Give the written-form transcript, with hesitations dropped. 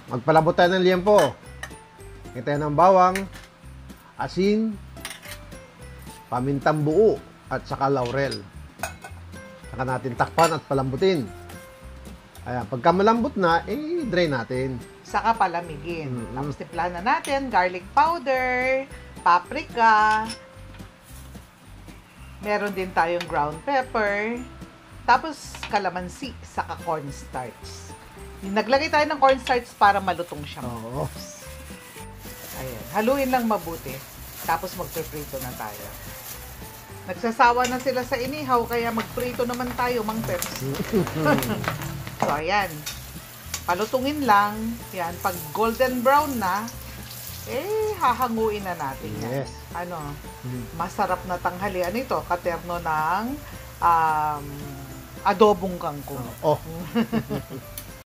Magpalabot tayo ng liempo. Kita ng bawang, asin, pamintang buo, at saka laurel. Saka natin takpan at palambutin. Ayan, pagka malambot na, drain natin. Saka palamigin. Tapos timplahan na natin garlic powder, paprika, meron din tayong ground pepper, tapos kalamansi, saka cornstarch. Naglagay tayo ng cornstarch para malutong siya. Oo. Ayan, haluin lang mabuti. Tapos magpiprito na tayo. Nagsasawa na sila sa inihaw, kaya magprito naman tayo, Mang Peps. So, ayan. Palutungin lang. Yan, pag golden brown na, hahanguin na natin yan. Yes. Ano, masarap na tanghalian ito. Katerno ng adobong kangkong. Oh.